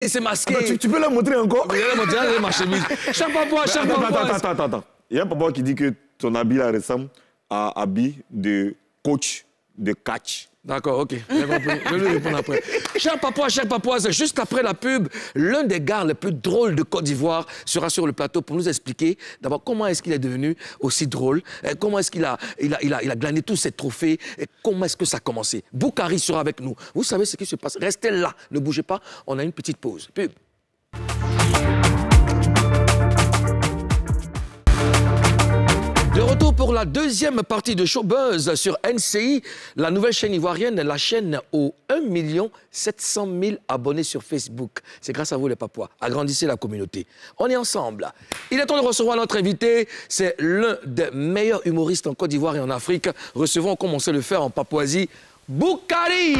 c'est masqué. Attends, tu peux la montrer encore? Je vais la montrer, regardez ma chemise. Chaque papa, Attends. Il y a un papa qui dit que ton habit là ressemble à habit de coach de catch. D'accord, ok. J'ai compris. Je vais lui répondre après. Cher papoise, juste après la pub, l'un des gars les plus drôles de Côte d'Ivoire sera sur le plateau pour nous expliquer d'abord comment est-ce qu'il est devenu aussi drôle, comment est-ce qu'il a glané tous ces trophées, et comment est-ce que ça a commencé. Boukari sera avec nous. Vous savez ce qui se passe. Restez là, ne bougez pas. On a une petite pause. Pub. De retour pour la deuxième partie de Showbuzz sur NCI, la nouvelle chaîne ivoirienne, la chaîne aux 1 700 000 abonnés sur Facebook. C'est grâce à vous les Papois. Agrandissez la communauté. On est ensemble. Il est temps de recevoir notre invité. C'est l'un des meilleurs humoristes en Côte d'Ivoire et en Afrique. Recevons, comme on sait le faire en Papouasie, Boukari.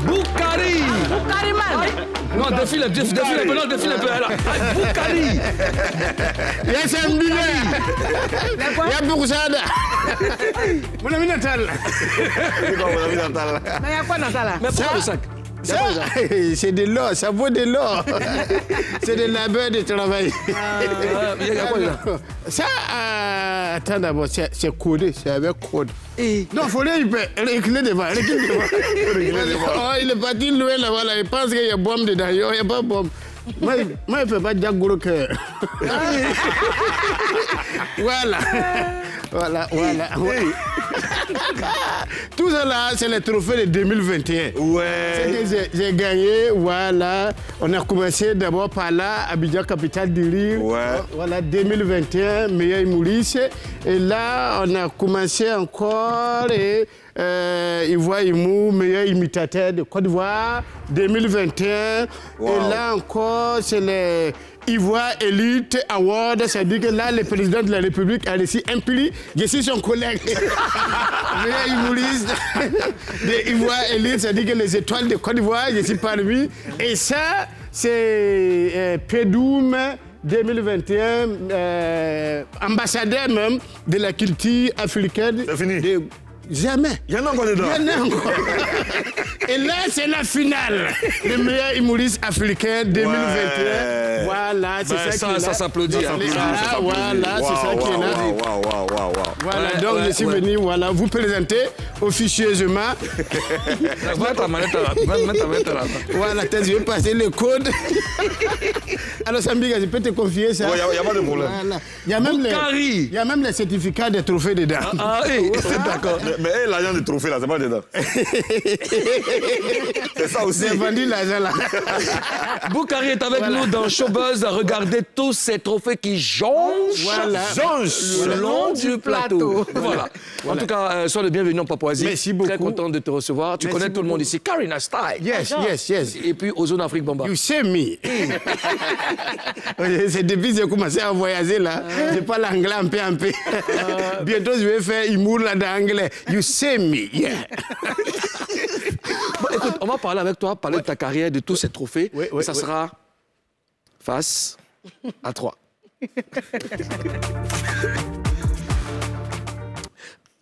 Boukari. Boukari, man. Non, défile un peu, là. Boukari. Yes, I'm doing it. Yeah, Boursada. Mon ami Natal. C'est quoi, mon ami Natal? Mais il y a quoi dans ça, là? Mais pourquoi le sac? C'est de l'or, ça vaut de l'or. C'est de labeur de travail. Il y a quoi, là? Ça, attends d'abord, c'est codé, c'est avec code. Non, il faut reculer devant. Il est parti loin là-bas, là, il pense qu'il y a bombe dedans. Il n'y a pas bombe. Moi, il ne fait pas de gros cœur. Voilà. Tout ça là, c'est le trophée de 2021. Ouais. C'est que j'ai gagné, voilà. On a commencé d'abord par là, Abidjan, capitale du rire. Ouais. Voilà, 2021, meilleur humoriste. Et là, on a commencé encore et Ivoire Imou, meilleur imitateur de Côte d'Ivoire, 2021. Wow. Et là encore, c'est le Ivoire Elite Award. C'est-à-dire que là, le président de la République a reçu un prix. Je suis son collègue. Meilleur humoriste de Ivoire Elite, c'est-à-dire que les étoiles de Côte d'Ivoire, je suis parmi. Et ça, c'est Pédoum. 2021, ambassadeur même de la culture africaine. C'est fini. Jamais. Il y en a encore dedans. Il y en a encore. Et là, c'est la finale. Le meilleur humoriste africain 2021. Ouais. Voilà, c'est ça qui est là. Ça s'applaudit. Voilà, c'est ça qui est là. Voilà, donc je suis venu vous présenter officieusement. Mets ta manette là. Voilà, je vais passer le code. Alors, Sambiga, je peux te confier ça. Il n'y a pas de problème. Voilà. Il y a même les certificats des trophées dedans. D'accord. Mais l'agent de trophée là, c'est pas dedans. C'est ça aussi. J'ai vendu l'argent là. Boukari est avec nous dans Showbuzz. Regardez tous ces trophées qui jonchent le long du plateau. Voilà. En tout cas, sois le bienvenu en Papouasie. Merci beaucoup. Très content de te recevoir. Tu connais tout le monde ici. Karina Style. Yes. Et puis Ozone Afrique Bamba. You see me. C'est depuis que j'ai commencé à voyager là. Je parle anglais un peu. Bientôt, je vais faire humour là d'anglais. You see me. Yeah. Bon, écoute, on va parler avec toi, parler de ta carrière, de tous ces trophées. Ça sera face à 3.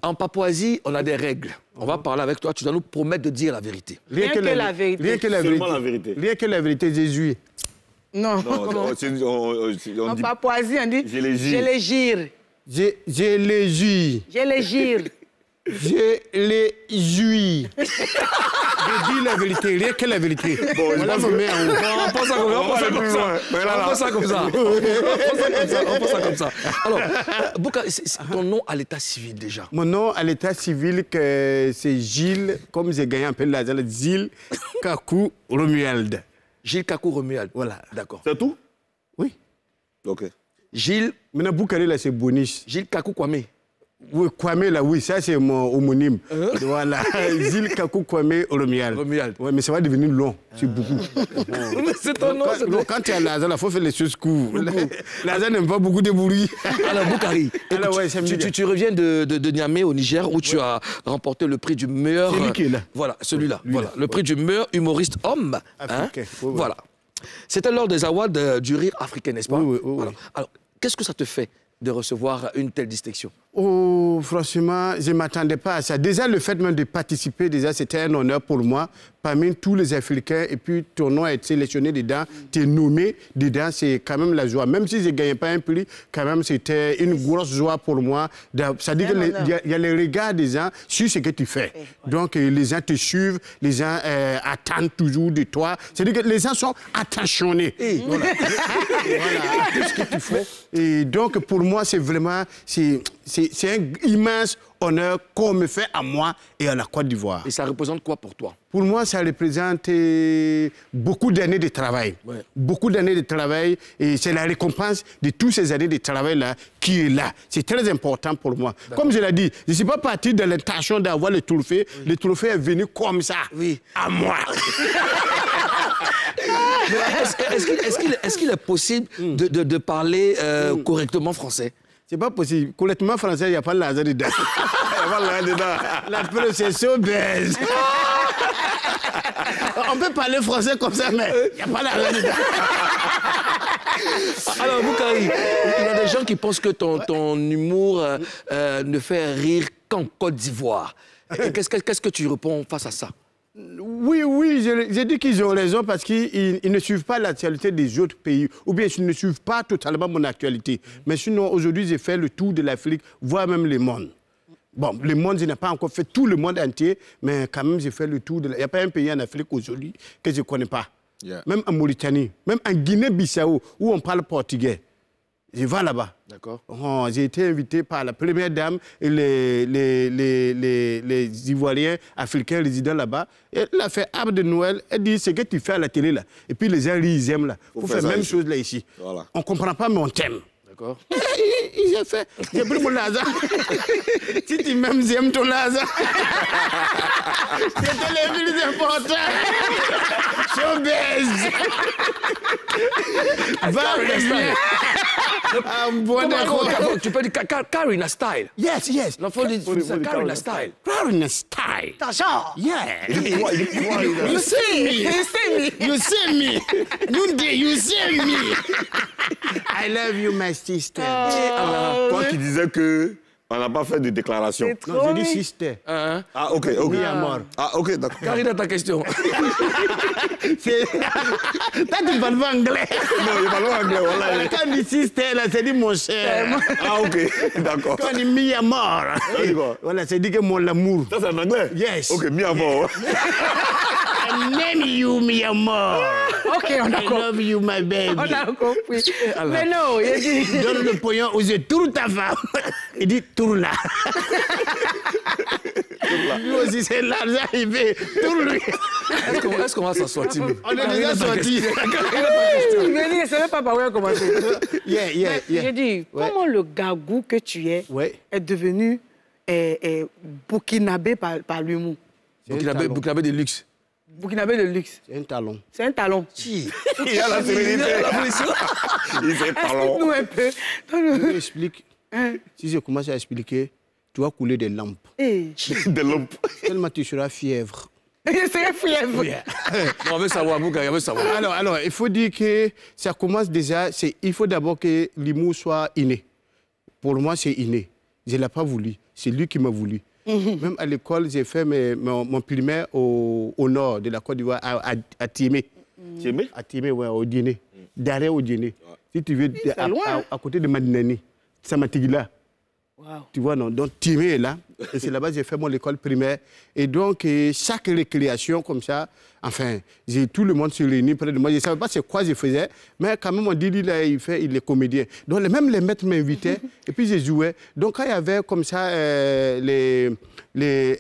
En Papouasie, on a des règles. On va parler avec toi, tu dois nous promettre de dire la vérité. Rien que la vérité. Rien que la vérité, Jésus. Non. En Papouasie, on dit je les gire. Je les jure. Je les jouis. Je dis la vérité, rien que la vérité. Bon, on pense ça comme ça. On pense ça comme ça. Alors, Bouka, ton nom à l'état civil déjà? Mon nom à l'état civil, c'est Gilles, comme j'ai gagné un peu l'argent, Gilles Kakou Romuald. Gilles Kakou Romuald. Voilà. D'accord. C'est tout? Oui. Ok. Gilles. Maintenant, Boukari, là, c'est Boniche. Gilles Kakou Kwame. Oui, Kwame, là, oui, ça, c'est mon homonyme. Voilà. Gilles Kakou Kwame Romuald. Oui, mais ça va devenir long. C'est beaucoup. C'est ton nom. Quand tu as l'argent, il faut faire les choses courtes. L'argent n'aime pas beaucoup de bruit. Alors, Boukari, tu reviens de Niamey, au Niger, où tu as remporté le prix du meilleur... C'est lui qui est là. Voilà, celui-là. Voilà, le prix du meilleur humoriste homme. Africain. Voilà. C'était lors des awards du rire africain, n'est-ce pas? Oui. Voilà. Alors, qu'est-ce que ça te fait de recevoir une telle distinction? Oh, franchement, je ne m'attendais pas à ça. Déjà, le fait même de participer, déjà, c'était un honneur pour moi. Parmi tous les Africains, et puis ton nom est sélectionné dedans, tu es nommé dedans, c'est quand même la joie. Même si je ne gagnais pas un prix, quand même, c'était une grosse joie pour moi. Ça dit qu'il y a les regards des gens sur ce que tu fais. Donc, les gens te suivent, les gens attendent toujours de toi. C'est-à-dire que les gens sont attentionnés. Voilà. Voilà, tout ce que tu fais. Et donc, pour moi, c'est vraiment... C'est un immense honneur qu'on me fait à moi et à la Côte d'Ivoire. Et ça représente quoi pour toi? Pour moi, ça représente beaucoup d'années de travail. Ouais. Beaucoup d'années de travail. Et c'est la récompense de toutes ces années de travail-là qui est là. C'est très important pour moi. Comme je l'ai dit, je ne suis pas parti de l'intention d'avoir le trophée. Oui. Le trophée est venu comme ça, à moi. Est-ce qu'il est possible de parler correctement français? C'est pas possible. Correctement français, il n'y a pas de laser dedans. Il n'y a pas de laser dedans. La prononciation baise. On peut parler français comme ça, mais il n'y a pas de laser dedans. Alors, Boukari, il y a des gens qui pensent que ton humour ne fait rire qu'en Côte d'Ivoire. Qu'est-ce que tu réponds face à ça? Oui, j'ai dit qu'ils ont raison parce qu'ils ne suivent pas l'actualité des autres pays, ou bien ils ne suivent pas totalement mon actualité. Mais sinon, aujourd'hui, j'ai fait le tour de l'Afrique, voire même le monde. Bon, le monde, je n'ai pas encore fait tout le monde entier, mais quand même, j'ai fait le tour de l'Afrique. Il n'y a pas un pays en Afrique aujourd'hui que je ne connais pas. Yeah. Même en Mauritanie, même en Guinée-Bissau, où on parle portugais. Je vais là-bas. D'accord. Oh, j'ai été invité par la première dame et les Ivoiriens africains résidant là-bas. Elle a fait arbre de Noël. Elle dit, ce que tu fais à la télé là. Et puis les gens, ils aiment là. Il faut faire la même chose là ici. Voilà. On ne comprend pas mon thème. D'accord. J'ai fait. J'ai pris mon laser. Si tu m'aimes, j'aime ton laser. C'était les plus importants. Showbiz. Va tu peux dire Karina style. Yes. Non, faut dire Karina style. Karina style. Attention. Yeah. You see me. You see me. You see me. I love you, my sister. Toi qui disais que on n'a pas fait de déclaration. Non, j'ai dit sister. Ah, ok. Oui, à mort. Ah, ok, d'accord. Karina, ta question. Toi, tu parles pas anglais. Non, je parle pas anglais, voilà. Quand on dit sister, là, c'est dit mon cher. Ah, ok, d'accord. Quand on dit mi à mort. Voilà, c'est dit que mon amour. Ça, c'est en anglais? Yes. Ok, mi à mort. I name you, mi amour. Ok, on a compris. I love you, my baby. On a compris. Mais non, il dit... Donne le pognon où je tourne ta femme. Il dit, tourne là. Lui aussi, c'est l'argent, il fait, tourne lui. Est-ce qu'on va s'en sortir? On est déjà sorti. Je me dis, c'est même pas par où on a commencé. J'ai dit, comment le gagou que tu es est devenu burkinabé par l'humour? Burkinabé de luxe. Burkinabé de luxe. C'est un talon. C'est un talon. Il y a la sérénité. Il fait talon. Explique-nous un peu. Je t'explique. Si je commence à expliquer, tu vas couler des lampes. Des lampes. Tellement tu seras fièvre. C'est fièvre. Non, on veut savoir, Boukari, on veut savoir. Alors, il faut dire que ça commence déjà, il faut d'abord que l'humour soit inné. Pour moi, c'est inné. Je ne l'ai pas voulu. C'est lui qui m'a voulu. Même à l'école, j'ai fait mon primaire au nord de la Côte d'Ivoire, à Timé. Timé? À Timé, oui, au Dîner. Derrière au Dîner. Si tu veux, à côté de Madinani, Samatigila. Wow. Tu vois, non? Donc, Timé est là. Et c'est là-bas que j'ai fait mon école primaire. Et donc, chaque récréation comme ça, enfin, tout le monde se réunit près de moi. Je ne savais pas c'est quoi je faisais, mais quand même, on dit, il est comédien. Donc, même les maîtres m'invitaient, et puis je jouais. Donc, quand il y avait comme ça les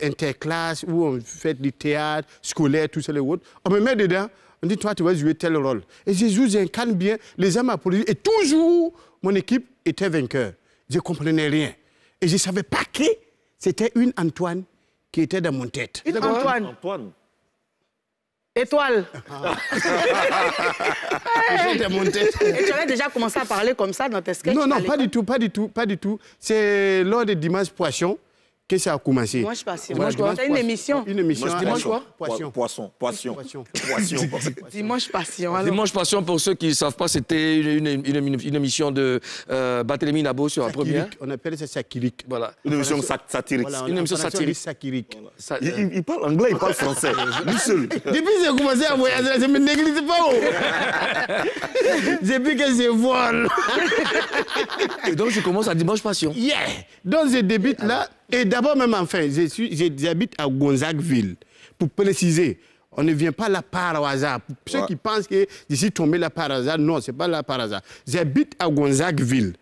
interclasses, où on fait du théâtre, scolaire, tout ça, les autres, on me met dedans, on dit, toi, tu vas jouer tel rôle. Et je joue, j'incarne bien, les gens m'applaudissent. Et toujours, mon équipe était vainqueur. Je ne comprenais rien. Et je ne savais pas qui. C'était une Antoine qui était dans mon tête. Une Antoine. Étoile. C'était dans mon tête. Et tu avais déjà commencé à parler comme ça dans tes sketchs? Non, pas du tout. C'est lors des dimanches poissons que ça a commencé. Dimanche passion. C'est une émission. Une émission. Dimanche quoi? Poisson. Dimanche passion. Dimanche passion, pour ceux qui ne savent pas, c'était une émission de Barthélémy Nabo sur la première. On appelle ça satirique. Voilà. Une émission satirique. Voilà, Une émission satirique. Il parle anglais, il parle français. Lui seul. Depuis que j'ai commencé à voyager, je ne me néglige pas. Depuis que je vole. Et donc, je commence à Dimanche passion. Yeah. Donc, je débute là. Et d'abord, même enfin, j'habite à Gonzagueville. Pour préciser, on ne vient pas là par hasard. Pour ceux qui pensent que je suis tombé là par hasard, non, ce n'est pas là par hasard. J'habite à Gonzagueville.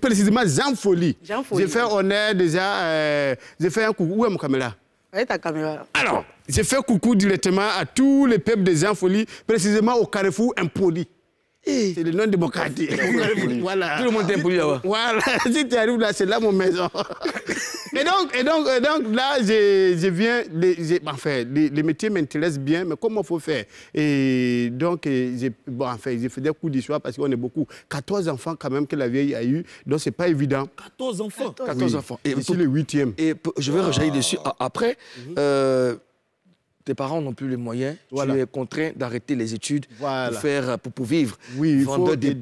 Précisément, Jean Folie. J'ai fait honneur déjà. J'ai fait un coucou. Où est mon caméra? Où ta caméra? Alors, j'ai fait coucou directement à tous les peuples de Jean Folie, précisément au carrefour impoli. C'est le nom démocratique. Voilà. Tout le monde est impoli là-bas. Voilà. Si tu arrives là, c'est là mon maison. Et donc là, je viens. Enfin, les métiers m'intéressent bien, mais comment il faut faire? Et donc, j'ai fait des cours d'histoire parce qu'on est beaucoup. 14 enfants quand même que la vieille a eu, donc c'est pas évident. 14 enfants. 14 enfants. Et c'est le 8e. Et je vais rejaillir dessus. Après, tes parents n'ont plus les moyens, tu es contraint d'arrêter les études pour vivre. Oui, il faut aider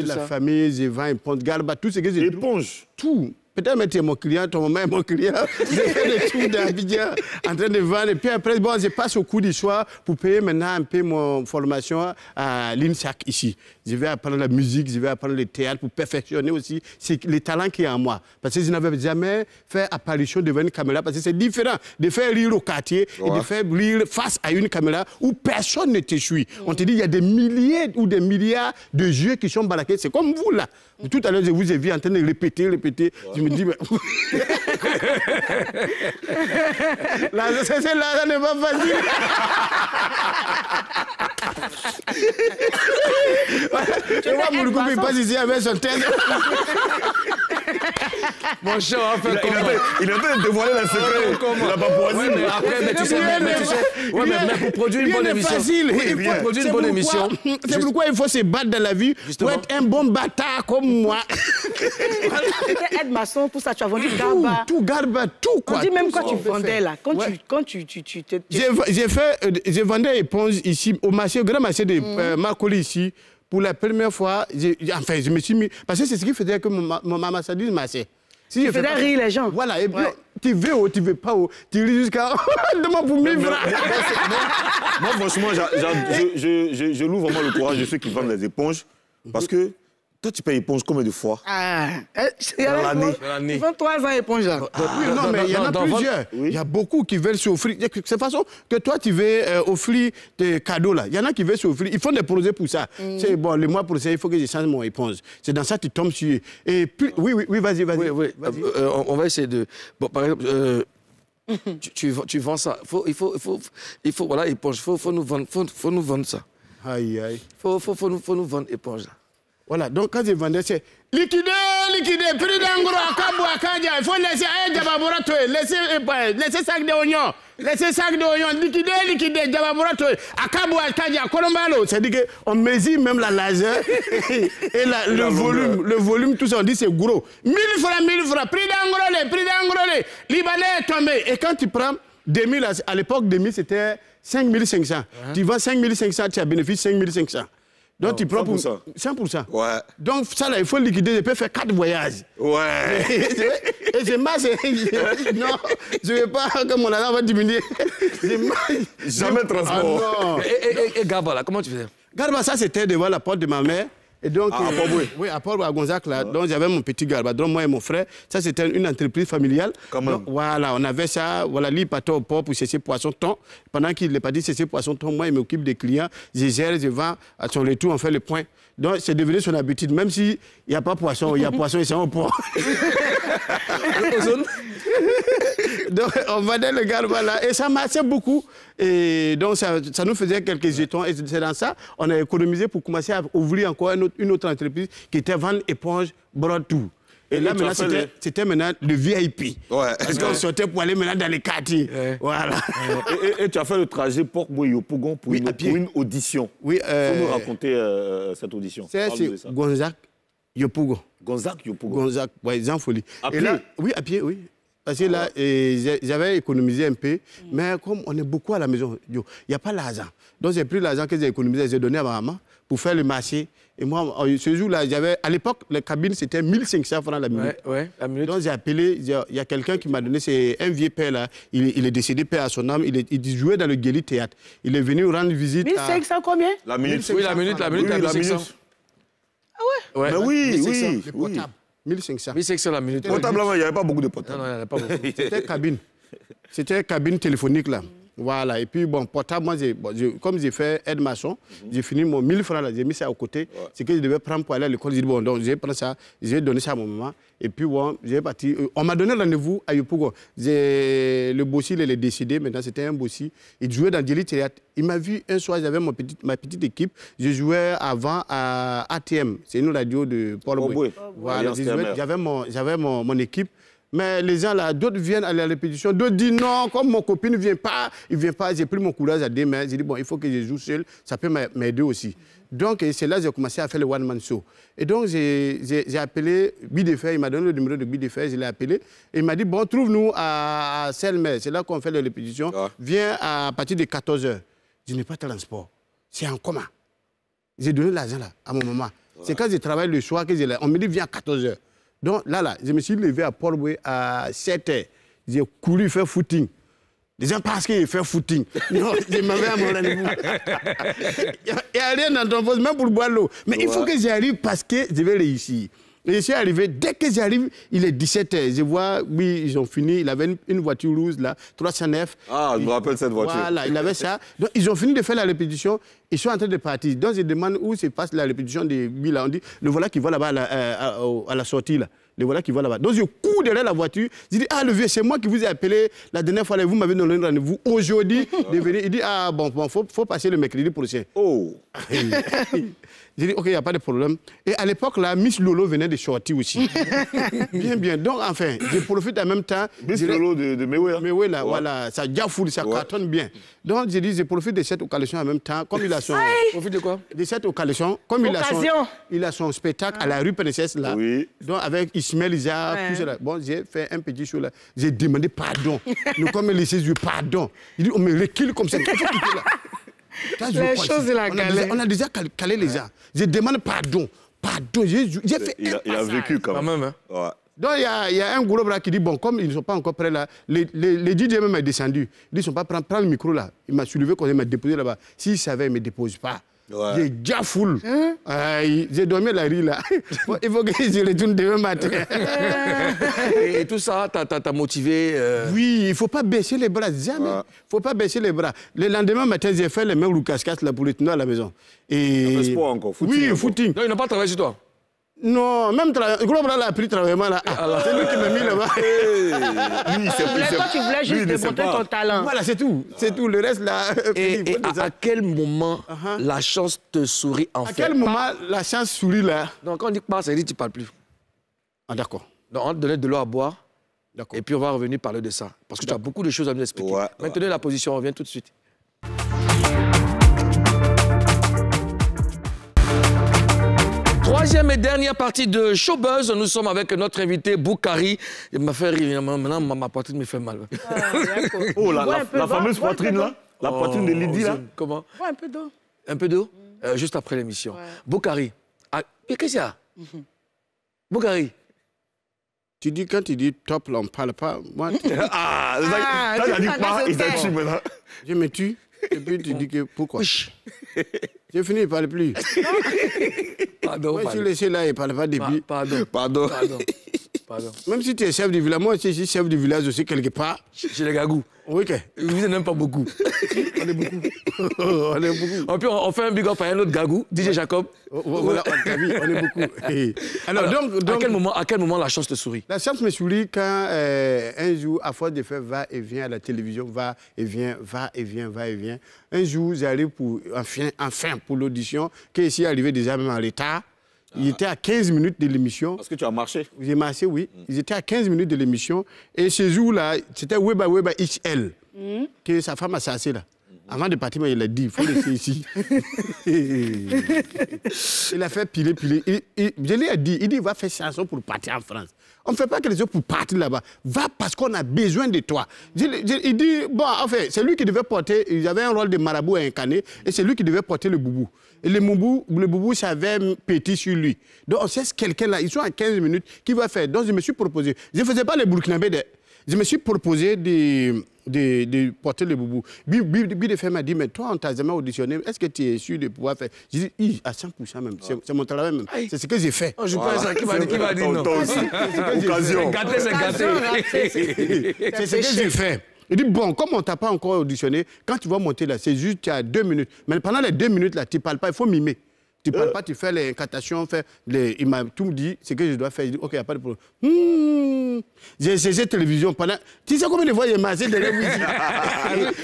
la famille, je vends éponge, garba, tout ce que j'ai. Éponge. Tout. Peut-être que tu es mon client, ton maman est mon client. J'ai fait des tours d'Abidjan en train de vendre. Et puis après, bon, je passe au cours du soir pour payer maintenant un peu mon formation à l'INSAC ici. Je vais apprendre la musique, je vais apprendre le théâtre pour perfectionner aussi les talents qu'il y a en moi. Parce que je n'avais jamais fait apparition devant une caméra. Parce que c'est différent de faire rire au quartier et de faire rire face à une caméra où personne ne te suit. On te dit il y a des milliers ou des milliards de jeux qui sont balaqués. C'est comme vous là. Tout à l'heure, je vous ai vu en train de répéter. Je me dis, mais... là, ça n'est pas facile. Tu vois, mon couple, il passe ici avec son tête. Mon cher, on fait comment? Il est en train de dévoiler la secret de la Papouasie. Mais après, tu sais, mais pour produire une bonne émission. Il faut produire une bonne émission. C'est pourquoi il faut se battre dans la vie pour être un bon bâtard comme moi. C'était aide-maçon, pour ça, tu as vendu garba. Tout garba, tout quoi. On dit même quand tu vendais là, J'ai vendu éponge ici, au marché, au grand marché de Marcoli ici. Pour la première fois, je me suis mis... Parce que c'est ce qui faisait que mon maman s'est dit, marché. Si tu faisais rire les gens. Voilà, et puis tu veux ou tu veux pas, tu ris jusqu'à... Demande pour 1000 francs. Moi, franchement, je loue vraiment le courage de ceux qui vendent les éponges. Parce que toi, tu payes éponge combien de fois? Dans l'année. Ils vendent 3 ans éponge là. Oui, non, mais il y en a plusieurs. Il y a beaucoup qui veulent s'offrir. De cette façon que toi, tu veux offrir des cadeaux là. Il y en a qui veulent s'offrir. Ils font des projets pour ça. C'est bon, le mois prochain, il faut que je change mon éponge. C'est dans ça que tu tombes sur... Et puis, oui, vas-y. Oui. On va essayer de... Bon, par exemple... tu vends ça. Il faut voilà, éponge. Faut nous vendre ça. Aïe. Faut nous vendre éponge là. Voilà, donc quand je vendais, c'est liquider, prix d'engros, il faut laisser un Djababorato, laisser sac d'oignons, liquider, Djababorato, Akabou, Kadia, Colombalo. C'est-à-dire qu'on mesure même la largeur et le volume, tout ça, on dit c'est gros. 1000 francs, prix d'engros, Libanais est tombé. Et quand tu prends 2000, à l'époque, 2000, c'était 5500. Tu vends 5500, tu as bénéfice 5500. Donc, tu prends 100%. 100%. Ouais. Donc, ça, là, il faut liquider. Je peux faire 4 voyages. Ouais. Et je marche. Non, je ne veux pas que mon argent va diminuer. Jamais transport. Non. Et Garba, là, comment tu faisais? Garba, ça, c'était devant la porte de ma mère. Et donc, à Port-Boué. Oui, à Port-Boué, à Gonzague, là. Donc, j'avais mon petit garba. Donc, moi et mon frère, ça, c'était une entreprise familiale. Quand même. Donc, voilà, on avait ça. Voilà, lui, il partait au port pour chercher poisson-thon. Pendant qu'il est parti chercher poisson-thon, moi, il m'occupe des clients. Je gère, je vends. À son retour, on fait le point. Donc, c'est devenu son habitude. Même s'il n'y a pas poisson, il y a poisson, ils sont au port. Donc, on vendait le garba là. Et ça marchait beaucoup. Et donc, ça nous faisait quelques jetons. Et c'est dans ça, on a économisé pour commencer à ouvrir encore une autre entreprise qui était vendre éponge, brode tout. Et là, maintenant, c'était maintenant le VIP. Ouais. Parce qu'on sortait pour aller maintenant dans les quartiers. Ouais. Voilà. Et tu as fait le trajet Port-Boué-Yopougon pour une audition. Oui. Il faut nous raconter cette audition. C'est Gonzague-Yopougon. Gonzague-Yopougon. Gonzague, oui, Jean Folie. À pied? Là, oui, à pied, oui. Parce que là, j'avais économisé un peu, mais comme on est beaucoup à la maison, il n'y a pas l'argent. Donc j'ai pris l'argent que j'ai économisé, j'ai donné à ma maman pour faire le marché. Et moi, ce jour-là, j'avais, à l'époque, la cabine, c'était 1500 francs la minute. Ouais, la minute. Donc j'ai appelé, il y a quelqu'un qui m'a donné, c'est un vieux père là, il est décédé, père à son âme, il jouait dans le Guéli Théâtre. Il est venu rendre visite 1500 combien? La minute. Oui, la minute, oui, la minute. Ah ouais? Mais oui. Le portable, 1500. 1500 la minute. Portable, il n'y avait pas beaucoup de portables. Non, il n'y en avait pas beaucoup. C'était cabine. C'était cabine téléphonique là. Voilà. Et puis bon, portable, moi, comme j'ai fait aide-maçon, j'ai fini mon 1000 francs là, j'ai mis ça à côté. C'est que je devais prendre pour aller à l'école. J'ai dit bon, donc j'ai pris ça, j'ai donné ça à mon maman. Et puis bon, j'ai parti. On m'a donné rendez-vous à Yopougon. Le bossi, il est décédé. Maintenant, c'était un bossi. Il jouait dans Guéli Théâtre. Il m'a vu un soir, j'avais ma petite équipe. Je jouais avant à ATM. C'est une radio de Paul Boué. Voilà. J'avais mon équipe. Mais les gens là, d'autres viennent à la répétition, d'autres disent non, comme mon copine ne vient pas, j'ai pris mon courage à deux mains, j'ai dit bon, il faut que je joue seul, ça peut m'aider aussi. Donc c'est là que j'ai commencé à faire le one-man show. Et donc j'ai appelé Bidefer, il m'a donné le numéro de Bidefer, je l'ai appelé, et il m'a dit bon, trouve-nous à Selmer, c'est là qu'on fait les répétitions, viens à partir de 14h. Je n'ai pas de transport, c'est en commun. J'ai donné l'argent là, à mon maman. C'est quand je travaille le soir que on me dit viens à 14h. Donc là, je me suis levé à Port-Louis à 7h. J'ai couru faire footing. Les gens pensent qu'il fait footing. Non, je m'avais à mon rendez-vous. Il n'y a rien dans ton poste, même pour boire l'eau. Mais il faut que j'arrive parce que je vais réussir. Et je suis arrivé, dès que j'arrive, il est 17h. Je vois, oui, ils ont fini. Il avait une voiture rouge, là, 309. Ah, je me rappelle cette voiture. Voilà, il avait ça. Donc, ils ont fini de faire la répétition. Ils sont en train de partir. Donc, je demande où se passe la répétition de Bill. On dit, le voilà qui va là-bas à la sortie, là. Le voilà qui va là-bas. Donc, je cours derrière la voiture. Je dis, ah, le vieux, c'est moi qui vous ai appelé la dernière fois. Là, vous m'avez donné un rendez-vous aujourd'hui de venir. Il dit, ah, bon, faut passer le mercredi prochain. Oh. J'ai dit, OK, il n'y a pas de problème. Et à l'époque, là, Miss Lolo venait de sortir aussi. Bien. Donc, enfin, je profite en même temps. Miss Lolo de Mewe. Mewe, là, voilà. Ça diafoule, ça cartonne bien. Donc, j'ai dit, je profite de cette occasion en même temps. Comme il a son... Profite de quoi? De cette occasion. Comme il a son spectacle à la rue Pénécesse, là. Oui. Donc, avec Ismaël Isaac, tout ça là. Bon, j'ai fait un petit show là. J'ai demandé pardon. Nous, comme il laissé, pardon. Il dit, on me recule comme ça. Il faut quitter là. Les choses de la galère. On a déjà calé les gens. Je demande pardon. Pardon. J'ai fait il a vécu quand même. Hein. Ouais. Donc, il y a un gros bras qui dit, bon, comme ils ne sont pas encore prêts là, les DJ même est descendu. Il dit, ils ne sont pas prêts, prends le micro là. Il m'a soulevé quand il m'a déposé là-bas. S'il savait, il ne me dépose pas. Ouais. J'ai déjà foule. J'ai dormi à la rue là. Il faut que je retourne demain matin. Et tout ça, t'as motivé Oui, il ne faut pas baisser les bras, jamais. Il ne faut pas baisser les bras. Le lendemain matin, j'ai fait les mêmes roues-cascasses là pour retourner à la maison. Et... sport encore, footing. Oui, encore. Footing. Non, il n'a pas travaillé sur toi? Non, même le gros bras là a pris travaillement là. C'est lui qui m'a mis là-bas. Toi, tu voulais juste démontrer ton talent. Voilà, c'est tout. C'est tout. Le reste là. Et à quel moment la chance te sourit enfin? À quel moment la chance sourit là? Donc, quand on dit que pas, ça veut dire que tu ne parles plus. Ah, d'accord. Donc, on va te donner de l'eau à boire. D'accord. Et puis, on va revenir parler de ça. Parce que tu as beaucoup de choses à nous expliquer. Maintenez la position, on revient tout de suite. Troisième et dernière partie de Showbuzz, nous sommes avec notre invité Boukari. Il m'a fait rire, maintenant ma poitrine me fait mal. Oh, la fameuse poitrine là, la poitrine de Lydie là. Comment? Un peu d'eau. Un peu d'eau? Juste après l'émission. Ouais. Boukari, qu'est-ce qu'il y a? Boukari. Quand tu dis top, là, on ne parle pas. Moi, tu dit pas, il t'a tué maintenant. Je me tue, et puis tu dis que pourquoi? J'ai fini, il ne parle plus. Pardon. Moi, je suis laissé là, il ne parle pas depuis. Pardon. Même si tu es chef du village, moi aussi, je suis chef du village aussi, quelque part. Chez les Gagous. Oui, ok. Vous n'êtes même pas beaucoup. On est beaucoup. On est beaucoup. Et puis, on fait un big up à un autre Gagou, DJ Jacob. Voilà, on est beaucoup. Alors, donc, à quel moment la chance te sourit? La chance me sourit quand un jour, à force de faire va et vient à la télévision, va et vient. Un jour, j'arrive pour, enfin pour l'audition, qui est ici arrivé déjà même en retard. Il était à 15 minutes de l'émission. Parce que tu as marché? J'ai marché, oui. Ils étaient à 15 minutes de l'émission. Et ce jour-là, c'était Weba XL, que sa femme a chassé là. Avant de partir, il a dit, il faut laisser ici. Il a fait piler. Je lui ai dit, il va faire chanson pour partir en France. On ne fait pas quelque chose pour partir là-bas. Va parce qu'on a besoin de toi. Il dit, bon, en fait, c'est lui qui devait porter, il avait un rôle de marabout à incarner, et c'est lui qui devait porter le boubou. Et le boubou, ça avait petit sur lui. Donc on sait quelqu'un là, ils sont à 15 minutes, qui va faire. Donc je me suis proposé. Je ne faisais pas les Burkinabés. Je me suis proposé de porter le boubou. Bidefem m'a dit, mais toi, on t'a jamais auditionné, est-ce que tu es sûr de pouvoir faire? J'ai dit, à 100% même, c'est mon travail même. C'est ce que j'ai fait. Oh, je pense à qui va dire non. Occasion. C'est gâté. C'est ce que j'ai fait. Il dit, bon, comme on ne t'a pas encore auditionné, quand tu vas monter là, c'est juste, tu as 2 minutes. Mais pendant les 2 minutes là, tu ne parles pas, il faut mimer. Tu ne parles pas, tu fais les incantations, il m'a tout dit, ce que je dois faire. Je dis, ok, il n'y a pas de problème. J'ai essayé télévision pendant... Tu sais combien de fois j'ai marché derrière lui ici?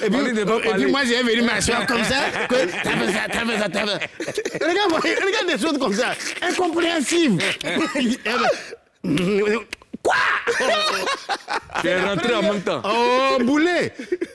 Et puis moi, j'ai venu m'asseoir comme ça. Regarde des choses comme ça, incompréhensibles. Quoi? Tu es rentré en même temps. Oh, boulet.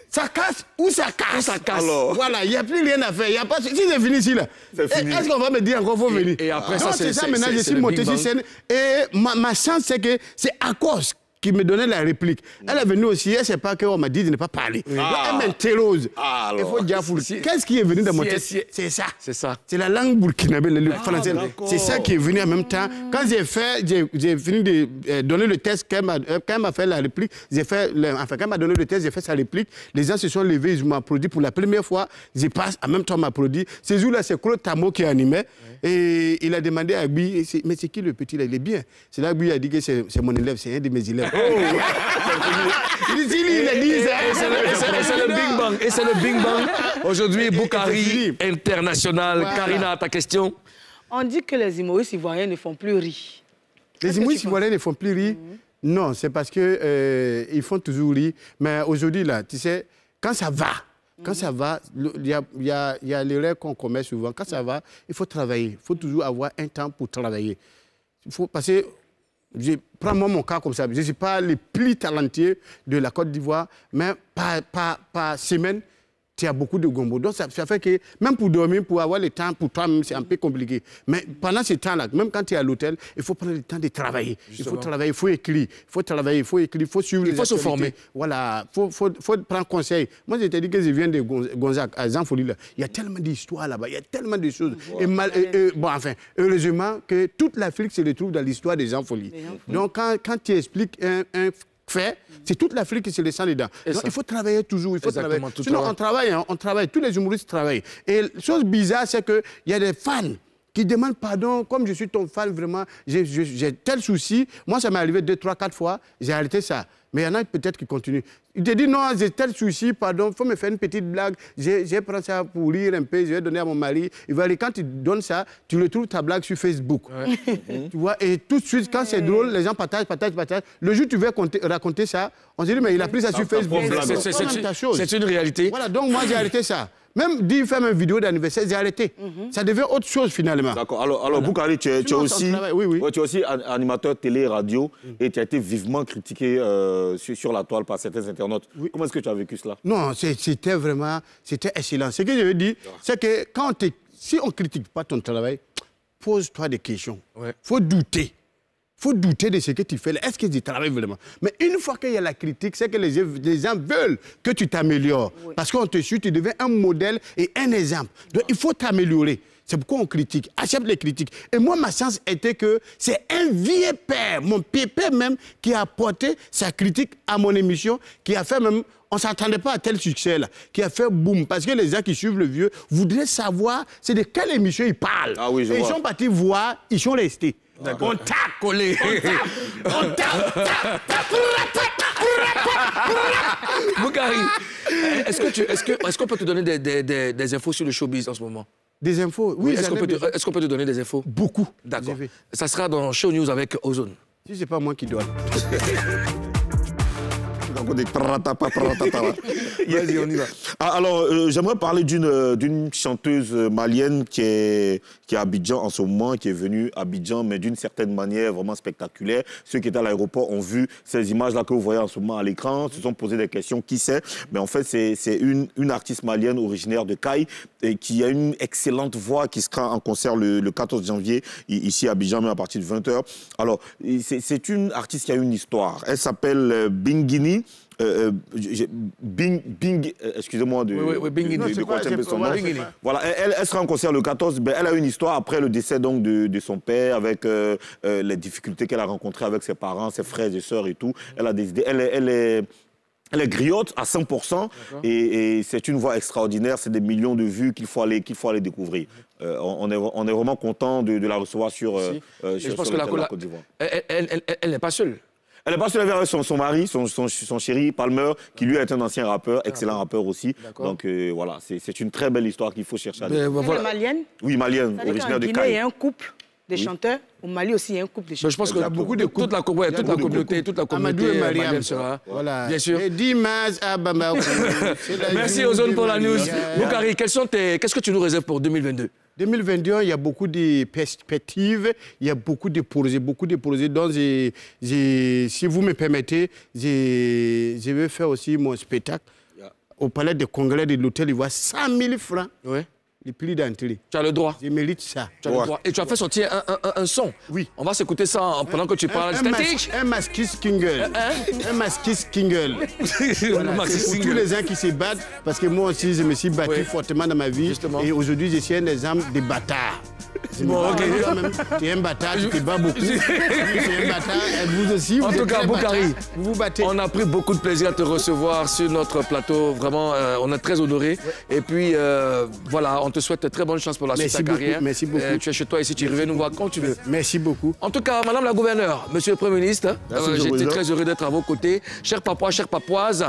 Ça casse ou ça casse? Ça casse. Alors, voilà, il n'y a plus rien à faire. Y a pas... Si c'est fini ici, là, est-ce qu'on va me dire encore qu'il faut venir? Et après ça, c'est ça, maintenant, je suis monté sur scène. Et ma chance, c'est que c'est à cause qui me donnait la réplique. Elle est venue aussi, elle ne sait pas qu'on m'a dit de ne pas parler. Elle m'interroge. Il faut dire, qu'est-ce qui est venu dans mon tête? C'est ça. C'est ça. C'est la langue burkinabé, le français. C'est ça qui est venu en même temps. Quand j'ai fini de donner le test, quand elle m'a fait la réplique, quand elle m'a donné le test, j'ai fait sa réplique. Les gens se sont levés, ils m'ont applaudi pour la première fois. Je passe, en même temps, m'applaudi. Ce jour-là, c'est Claude Tamo qui animait. Et il a demandé à Gui, mais c'est qui le petit là? Il est bien. C'est là que Gui a dit que c'est mon élève, c'est un de mes élèves. Il a dit ça. C'est le Big Bang. Et c'est le Big Bang. Aujourd'hui, Boukari International. Voilà. Karina, ta question? On dit que les humoristes ivoiriens ne font plus rire. Les humoristes ivoiriens ne font plus rire? Non, c'est parce qu'ils font toujours rire. Mais aujourd'hui, là, tu sais, quand ça va, il y a l'erreur qu'on commet souvent. Quand ça va, il faut travailler. Il faut toujours avoir un temps pour travailler. Il faut passer... Prends-moi mon cas comme ça. Je ne suis pas le plus talentueux de la Côte d'Ivoire, mais par semaine, tu as beaucoup de gombo. Donc, ça fait que même pour dormir, pour avoir le temps pour toi-même, c'est un peu compliqué. Mais pendant ce temps-là, même quand tu es à l'hôtel, il faut prendre le temps de travailler. Justement. Il faut travailler, il faut écrire, il faut travailler, il faut écrire, il faut suivre les actualités. Il faut se former. Voilà, il faut prendre conseil. Moi, je t'ai dit que je viens de Gonzague, à Zanfoli, là. Il y a tellement d'histoires là-bas, il y a tellement de choses. Bon, enfin, heureusement que toute l'Afrique se retrouve dans l'histoire des Zanfoli. Donc, quand tu expliques un fait, c'est toute l'Afrique qui se le sent dedans. Donc, il faut travailler toujours, il faut travailler. Sinon, on travaille, tous les humoristes travaillent. Et la chose bizarre, c'est qu'il y a des fans qui demandent pardon, comme je suis ton fan, vraiment, j'ai tel souci. Moi, ça m'est arrivé 2, 3, 4 fois, j'ai arrêté ça. Mais il y en a peut-être qui continuent. Il te dit non, j'ai tel souci, pardon, il faut me faire une petite blague. J'ai pris ça pour rire un peu, je vais donner à mon mari. Il va aller, quand tu donnes ça, tu retrouves ta blague sur Facebook. Tu vois, et tout de suite, quand c'est drôle, les gens partagent. Le jour où tu veux raconter ça, on se dit, mais il a pris ça sur Facebook. C'est une réalité. Voilà, donc moi, j'ai arrêté ça. Même dire faire une vidéo d'anniversaire, j'ai arrêté. Ça devient autre chose finalement. D'accord. Alors Boukari, tu es aussi animateur télé, radio, et tu as été vivement critiqué sur la toile par certains internautes. Oui. Comment est-ce que tu as vécu cela? Non, c'était vraiment, c'était excellent. Ce que je veux dire, c'est que si on ne critique pas ton travail, pose-toi des questions. Il faut douter. Il faut douter de ce que tu fais. Est-ce que tu travailles vraiment? Mais une fois qu'il y a la critique, c'est que les gens veulent que tu t'améliores. Oui. Parce qu'on te suit, tu deviens un modèle et un exemple. Donc, il faut t'améliorer. C'est pourquoi on critique. Accepte les critiques. Et moi, ma chance était que c'est un vieux père, mon pépère même, qui a apporté sa critique à mon émission, qui a fait même... On ne s'attendait pas à tel succès-là, qui a fait boum. Parce que les gens qui suivent le vieux voudraient savoir c'est de quelle émission ils parlent. Ah oui, et ils sont partis voir, ils sont restés. On t'a collé. On t'a. Boukari, est-ce qu'on peut te donner des infos sur le showbiz en ce moment? Des infos? Oui. Est-ce qu'on peut te donner des infos? Beaucoup. D'accord. Ça sera dans Show News avec Ozone. Si c'est pas moi qui dois. Vas-y, on y va. Alors, j'aimerais parler d'une chanteuse malienne qui est à Abidjan en ce moment, qui est venue à Abidjan, mais d'une certaine manière vraiment spectaculaire. Ceux qui étaient à l'aéroport ont vu ces images-là que vous voyez en ce moment à l'écran, se sont posé des questions, qui c'est? Mais en fait, c'est une artiste malienne originaire de Caille et qui a une excellente voix, qui sera en concert le 14 janvier ici à Abidjan, mais à partir de 20h. Alors, c'est une artiste qui a une histoire. Elle s'appelle Bingini. Excusez-moi de quoi son nom. Voilà, elle sera en concert le 14. Ben, elle a une histoire après le décès donc de son père, avec les difficultés qu'elle a rencontrées avec ses parents, ses frères et sœurs et tout. Elle a décidé, elle est griotte à 100% et c'est une voix extraordinaire. C'est des millions de vues qu'il faut aller découvrir. On est vraiment content de la recevoir sur la Côte d'Ivoire. Elle n'est pas seule. Elle est pas seule avec son mari, son chéri, Palmer, qui lui est un ancien rappeur, excellent rappeur aussi. Donc voilà, c'est une très belle histoire qu'il faut chercher à découvrir. Elle est malienne? Oui, malienne, originaire de Caille. Il y a un couple de chanteurs. Au Mali aussi, il y a un couple de chanteurs. Je pense que beaucoup de toute la communauté malienne sera. Voilà. Bien sûr. Merci Ozone pour la news. Boukari, qu'est-ce que tu nous réserves pour 2022? 2021, il y a beaucoup de perspectives, il y a beaucoup de projets. Donc, si vous me permettez, je vais faire aussi mon spectacle au palais de congrès de l'hôtel. Il voit 100 000 francs. Ouais. Les prix d'entrée. Tu as le droit. Je mérite ça. Tu as le droit. Et tu as fait sortir un son. Oui. On va s'écouter ça pendant que tu parles. Un Maskis Kingle. Un Maskis Kingle. Voilà, c'est pour tous les gens qui se battent, parce que moi aussi, je me suis battu fortement dans ma vie. Justement. Et aujourd'hui, je suis un exemple de bâtard. Bon, ok. Tu es un bâtard, tu te bats beaucoup. Tu es un bâtard, et vous aussi, en tout cas, Boukari, vous vous battez. On a pris beaucoup de plaisir à te recevoir sur notre plateau. Vraiment, on est très honorés. Et puis, voilà, on te souhaite très bonne chance pour la suite de ta carrière. Merci beaucoup. Tu es chez toi ici, tu reviens nous voir quand tu veux. Merci beaucoup. En tout cas, Madame la Gouverneure, Monsieur le Premier ministre, j'étais très heureux d'être à vos côtés. Chers Papois, chères Papouaises,